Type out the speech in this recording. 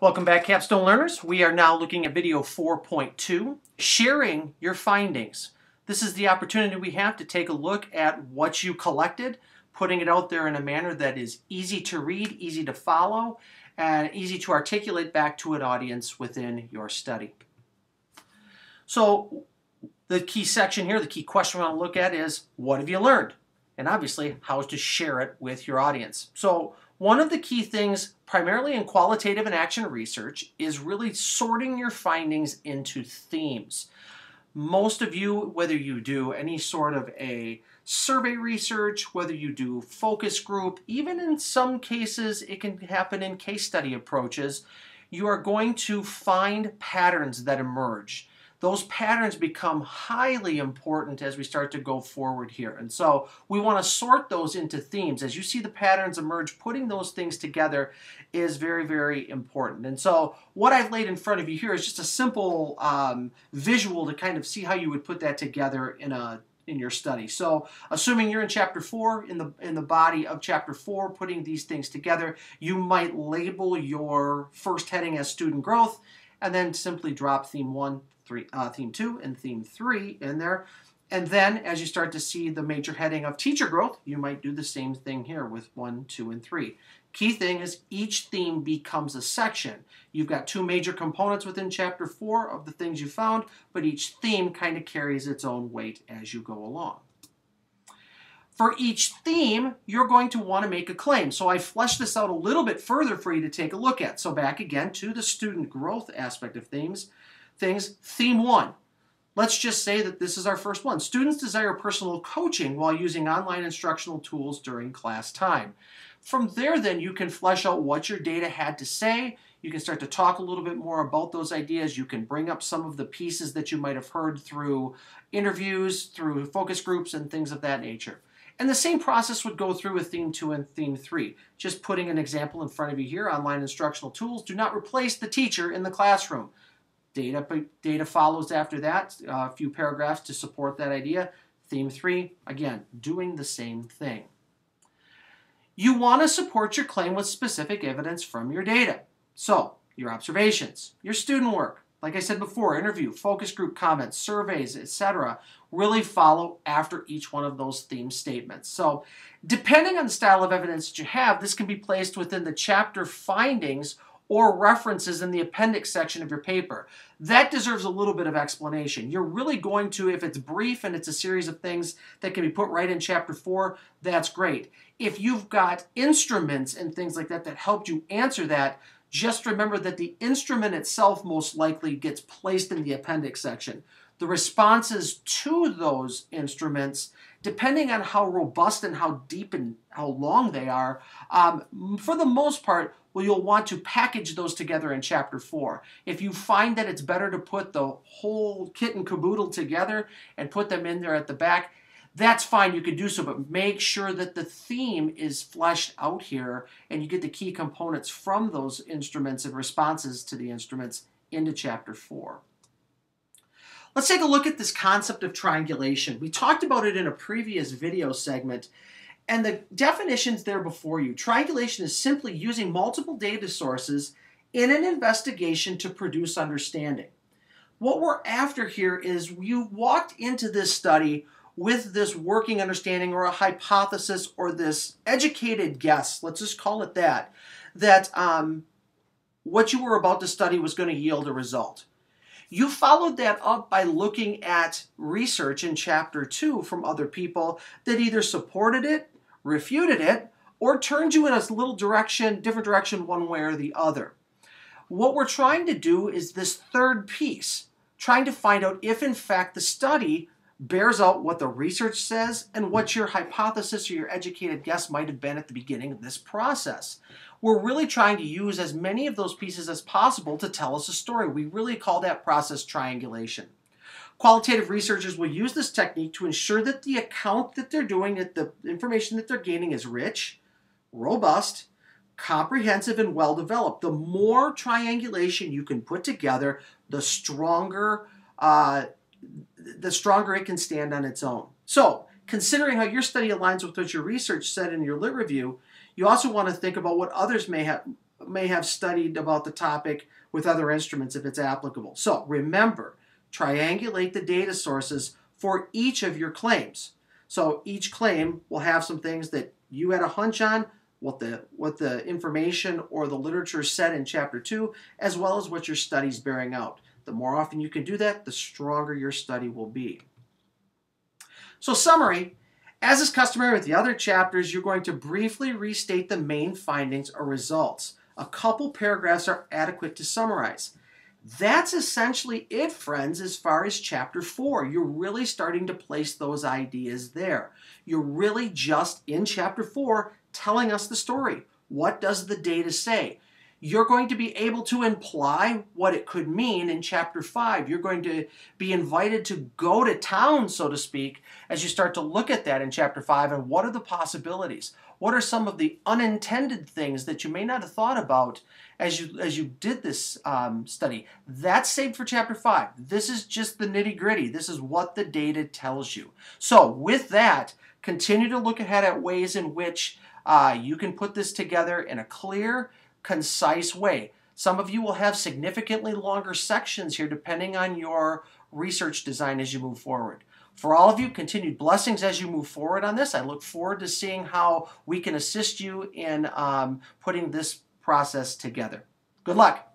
Welcome back, Capstone Learners. We are now looking at video 4.2, sharing your findings. This is the opportunity we have to take a look at what you collected, putting it out there in a manner that is easy to read, easy to follow, and easy to articulate back to an audience within your study. So the key section here, the key question we want to look at is, what have you learned? And obviously, how to share it with your audience. So one of the key things, primarily in qualitative and action research, is really sorting your findings into themes. Most of you, whether you do any sort of a survey research, whether you do focus group, even in some cases it can happen in case study approaches, you are going to find patterns that emerge. Those patterns become highly important as we start to go forward here. And so we want to sort those into themes. As you see the patterns emerge, putting those things together is very, very important. And so what I've laid in front of you here is just a simple visual to kind of see how you would put that together in your study. So assuming you're in chapter 4, in the body of chapter 4, putting these things together, you might label your first heading as student growth, and then simply drop theme 1, theme 2, and theme 3 in there. And then as you start to see the major heading of teacher growth, you might do the same thing here with 1, 2, and 3. Key thing is each theme becomes a section. You've got 2 major components within chapter 4 of the things you found, but each theme kind of carries its own weight as you go along. For each theme, you're going to want to make a claim. So I fleshed this out a little bit further for you to take a look at. So back again to the student growth aspect of things. Theme 1. Let's just say that this is our first one. Students desire personal coaching while using online instructional tools during class time. From there, then, you can flesh out what your data had to say. You can start to talk a little bit more about those ideas. You can bring up some of the pieces that you might have heard through interviews, through focus groups, and things of that nature. And the same process would go through with theme 2 and theme 3. Just putting an example in front of you here, online instructional tools do not replace the teacher in the classroom. Data follows after that, a few paragraphs to support that idea. Theme 3, again, doing the same thing. You want to support your claim with specific evidence from your data. So, your observations, your student work, like I said before, interview, focus group comments, surveys, etc., really follow after each one of those theme statements. So, depending on the style of evidence that you have, this can be placed within the chapter findings or references in the appendix section of your paper. That deserves a little bit of explanation. You're really going to, if it's brief and it's a series of things that can be put right in chapter 4, that's great. If you've got instruments and things like that that helped you answer that, just remember that the instrument itself most likely gets placed in the appendix section. The responses to those instruments, depending on how robust and how deep and how long they are, for the most part, well, you'll want to package those together in chapter 4. If you find that it's better to put the whole kit and caboodle together and put them in there at the back, that's fine, you can do so, but make sure that the theme is fleshed out here and you get the key components from those instruments and responses to the instruments into chapter 4. Let's take a look at this concept of triangulation. We talked about it in a previous video segment, and the definition's there before you. Triangulation is simply using multiple data sources in an investigation to produce understanding. What we're after here is you walked into this study with this working understanding or a hypothesis or this educated guess, let's just call it that what you were about to study was going to yield a result. You followed that up by looking at research in chapter 2 from other people that either supported it, refuted it, or turned you in a little direction, different direction one way or the other. What we're trying to do is this third piece, trying to find out if in fact the study bears out what the research says and what your hypothesis or your educated guess might have been at the beginning of this process. We're really trying to use as many of those pieces as possible to tell us a story. We really call that process triangulation. Qualitative researchers will use this technique to ensure that the account that they're doing, that the information that they're gaining is rich, robust, comprehensive, and well-developed. The more triangulation you can put together, the stronger it can stand on its own. So, considering how your study aligns with what your research said in your lit review, you also want to think about what others may have may have studied about the topic with other instruments if it's applicable. So remember, triangulate the data sources for each of your claims. So each claim will have some things that you had a hunch on, what the information or the literature said in Chapter 2, as well as what your study's bearing out. The more often you can do that, the stronger your study will be. So summary, as is customary with the other chapters, you're going to briefly restate the main findings or results. A couple paragraphs are adequate to summarize. That's essentially it, friends, as far as Chapter 4. You're really starting to place those ideas there. You're really just in Chapter 4 telling us the story. What does the data say? You're going to be able to imply what it could mean in Chapter 5. You're going to be invited to go to town, so to speak, as you start to look at that in Chapter 5 and what are the possibilities? What are some of the unintended things that you may not have thought about as you did this study? That's saved for Chapter 5. This is just the nitty-gritty. This is what the data tells you. So with that, continue to look ahead at ways in which you can put this together in a clear, concise way. Some of you will have significantly longer sections here depending on your research design as you move forward. For all of you, continued blessings as you move forward on this. I look forward to seeing how we can assist you in putting this process together. Good luck.